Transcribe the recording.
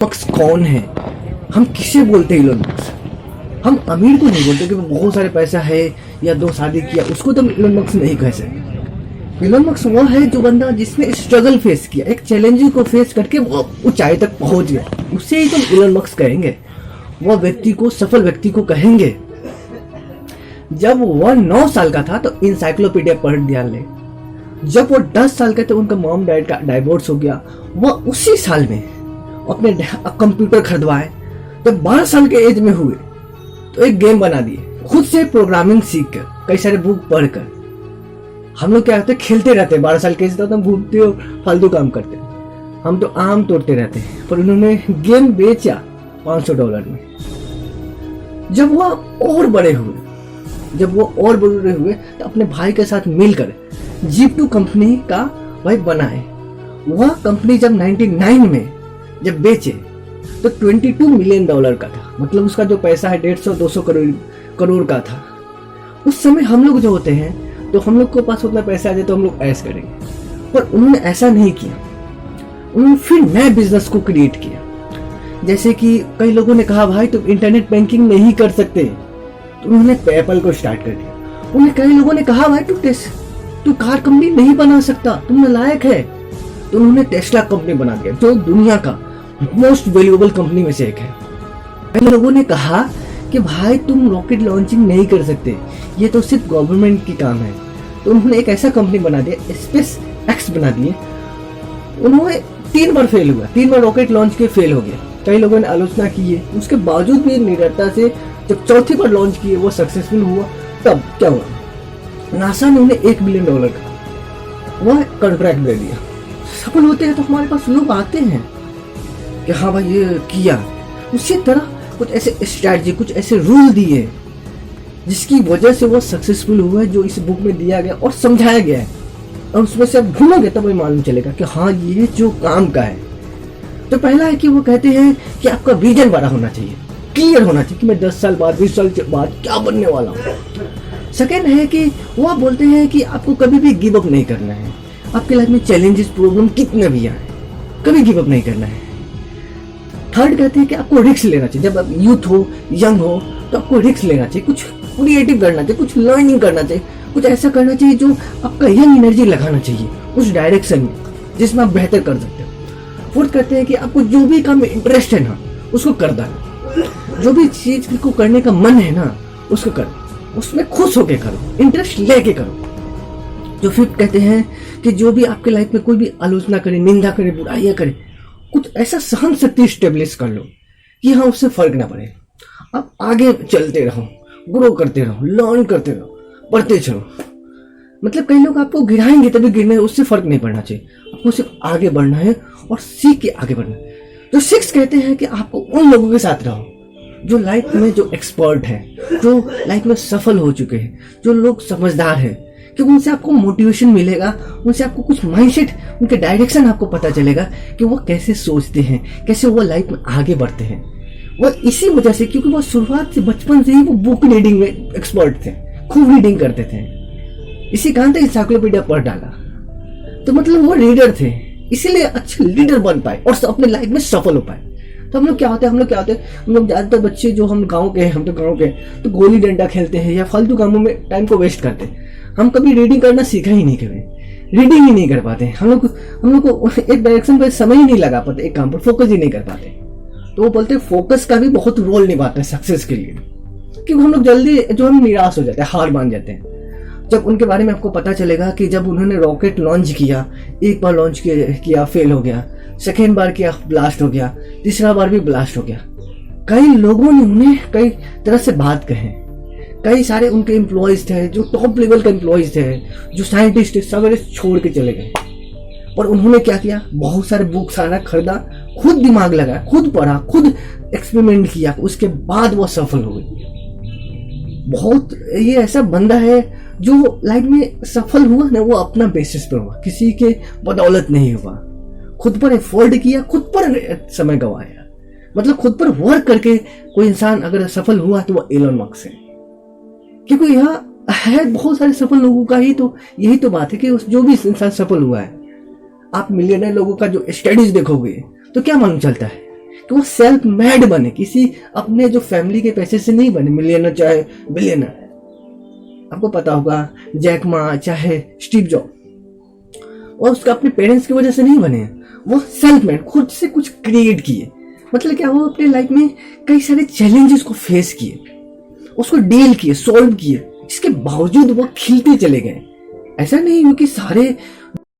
Musk कौन है, हम किसे बोलते हैं इलोन मस्क? हम अमीर को नहीं बोलते कि बहुत सारे पैसा है या 2 शादी किया, उसको तो इलोन मस्क नहीं कह सकते। इलोन मस्क वो है जो बंदा जिसने स्ट्रगल फेस किया, एक चैलेंज को फेस करके वो ऊंचाई तक पहुंच गया, उसे ही तो इलोन मस्क कहेंगे। वो व्यक्ति को, सफल व्यक्ति को कहेंगे। जब वह 9 साल का था तो इंसाइक्लोपीडिया पढ़ दिया ले। जब वो 10 साल के थे उनका मॉम डैड का डाइवोर्स हो गया, वह उसी साल में अपने कंप्यूटर खरीदवाए। जब 12 साल के एज में हुए तो एक गेम बना दिए, खुद से प्रोग्रामिंग सीख कर, कई सारे बुक पढ़कर। हम लोग क्या होते, खेलते रहते, 12 साल के एज तक हम घूमते और फालतू काम करते, हम तो आम तोड़ते रहते, पर उन्होंने गेम बेचा $500 में। जब वह और बड़े हुए तो अपने भाई के साथ मिलकर Jeep2 कंपनी का भाई बनाए। वह कंपनी जब 99 में जब बेचे तो $22 मिलियन का था, मतलब उसका जो पैसा है 150-200 करोड़ का था। उस समय हम लोग जो होते हैं तो हम लोग के पास उतना पैसा आ जाए तो हम लोग ऐश करेंगे, पर उन्होंने ऐसा नहीं किया। उन्होंने फिर नए बिजनेस को क्रिएट किया। जैसे कि कई लोगों ने कहा भाई तुम इंटरनेट बैंकिंग नहीं कर सकते, तो उन्होंने पेपल को स्टार्ट कर दिया। उन्हें कई लोगों ने कहा भाई तू कार कंपनी नहीं बना सकता, तुम नालायक है, तो उन्होंने टेस्ला कंपनी बना दिया जो दुनिया का मोस्ट वैल्यूएबल कंपनी में से एक है। कई लोगों ने कहा कि भाई तुम रॉकेट लॉन्चिंग नहीं कर सकते, ये तो सिर्फ गवर्नमेंट की काम है, तो उन्होंने एक ऐसा कंपनी बना दिया, स्पेस एक्स बना दिए। उन्होंने 3 बार फेल हुआ, 3 बार रॉकेट लॉन्च के फेल हो गया। कई लोगों ने आलोचना की है, उसके बावजूद भी निडरता से जब चौथी बार लॉन्च किए वो सक्सेसफुल हुआ। तब क्या हुआ, नासा ने उन्हें $1 बिलियन का वह कॉन्ट्रैक्ट दे दिया। सफल होते हैं तो हमारे पास लोग आते हैं कि हाँ भाई ये किया। उसी तरह कुछ ऐसे स्ट्रैटेजी, कुछ ऐसे रूल दिए जिसकी वजह से वो सक्सेसफुल हुआ है, जो इस बुक में दिया गया और समझाया गया है। और उसमें से आप ढूंढोगे तब वही मालूम चलेगा कि हाँ ये जो काम का है। तो पहला है कि वो कहते हैं कि आपका विजन बड़ा होना चाहिए, क्लियर होना चाहिए कि मैं 10 साल बाद 20 साल बाद क्या बनने वाला हूँ। सेकेंड है कि वो बोलते हैं कि आपको कभी भी गिव अप नहीं करना है। आपके लाइफ में चैलेंजेस, प्रॉब्लम कितने भी आए, कभी गिव अप नहीं करना है। थर्ड कहते हैं कि आपको रिस्क लेना चाहिए। जब आप यूथ हो, यंग हो, तो आपको रिस्क लेना चाहिए, कुछ क्रिएटिव करना चाहिए, कुछ लर्निंग करना चाहिए, कुछ ऐसा करना चाहिए जो आपका यंग एनर्जी लगाना चाहिए उस डायरेक्शन में जिसमें आप बेहतर कर सकते हो। फोर्थ कहते हैं कि आपको जो भी काम में इंटरेस्ट है ना उसको कर दो, जो भी चीज को करने का मन है ना उसको करो, उसमें खुश होके करो, इंटरेस्ट लेके करो। जो फिफ्थ कहते हैं कि जो भी आपके लाइफ में कोई भी आलोचना करे, निंदा करे, बुराइयां करे, कुछ ऐसा सहन शक्ति स्टेब्लिश कर लो कि हाँ उससे फर्क ना पड़े। आप आगे चलते रहो, ग्रो करते रहो, लर्न करते रहो, बढ़ते चलो। मतलब कई लोग आपको गिराएंगे तभी गिरने, उससे फर्क नहीं पड़ना चाहिए, आपको सिर्फ आगे बढ़ना है और सीख के आगे बढ़ना है। तो सिक्स कहते हैं कि आपको उन लोगों के साथ रहो जो लाइफ में जो एक्सपर्ट हैं, जो लाइफ में सफल हो चुके हैं, जो लोग समझदार हैं, क्योंकि उनसे आपको मोटिवेशन मिलेगा, उनसे आपको कुछ माइंडसेट, उनके डायरेक्शन आपको पता चलेगा कि वो कैसे सोचते हैं, कैसे वो लाइफ में आगे बढ़ते हैं। वो इसी वजह से, क्योंकि वो शुरुआत से, बचपन से ही वो बुक रीडिंग में एक्सपर्ट थे, खूब रीडिंग करते थे। इसी कारण से इंसाइक्लोपीडिया पढ़ डाला, तो मतलब वो रीडर थे, इसीलिए अच्छे लीडर बन पाए और अपने लाइफ में सफल हो पाए। तो हम लोग क्या होते हैं, हम लोग ज्यादातर बच्चे जो हम गाँव के हैं, हम तो गाँव के, तो गोली डंडा खेलते हैं या फालतू कामों में टाइम को वेस्ट करते हैं। हम कभी रीडिंग करना सीखा ही नहीं, कभी रीडिंग ही नहीं कर पाते। हम लोग को एक डायरेक्शन पर समय ही नहीं लगा पाते, एक काम पर फोकस ही नहीं कर पाते। तो वो बोलते हैं फोकस का भी बहुत रोल निभाता है सक्सेस के लिए, क्योंकि हम लोग जल्दी जो हम निराश हो जाते हैं, हार मान जाते हैं। जब उनके बारे में आपको पता चलेगा कि जब उन्होंने रॉकेट लॉन्च किया, एक बार लॉन्च किया फेल हो गया, सेकेंड बार किया ब्लास्ट हो गया, तीसरा बार भी ब्लास्ट हो गया। कई लोगों ने उन्हें कई तरह से बात कहे, कई सारे उनके एम्प्लॉयज थे जो टॉप लेवल के एम्प्लॉयज थे, जो साइंटिस्ट थे, सब छोड़ के चले गए। और उन्होंने क्या किया, बहुत सारे बुक सारा खरीदा, खुद दिमाग लगाया, खुद पढ़ा, खुद एक्सपेरिमेंट किया, उसके बाद वो सफल हो गई। बहुत ये ऐसा बंदा है जो लाइफ में सफल हुआ ना, वो अपना बेसिस पर हुआ, किसी के बदौलत नहीं हुआ। खुद पर एफर्ट किया, खुद पर समय गवाया, मतलब खुद पर वर्क करके कोई इंसान अगर सफल हुआ तो वो एलोन मस्क है। क्योंकि यह है बहुत सारे सफल लोगों का ही तो यही तो बात है कि जो भी इंसान सफल हुआ है, आप मिलियनर लोगों का जो स्टडीज देखोगे तो क्या मालूम चलता है कि वो सेल्फ मेड बने, किसी अपने जो फैमिली के पैसे से नहीं बने, मिलियनर चाहे बिलियनर। आपको पता होगा जैक मा चाहे स्टीव जॉब, और उसका अपने पेरेंट्स की वजह से नहीं बने, वो सेल्फ मेड, खुद से कुछ क्रिएट किए। मतलब क्या, वो अपने लाइफ में कई सारे चैलेंजेस को फेस किए, उसको डील किए, सॉल्व किए, जिसके बावजूद वो खिलते चले गए। ऐसा नहीं क्योंकि सारे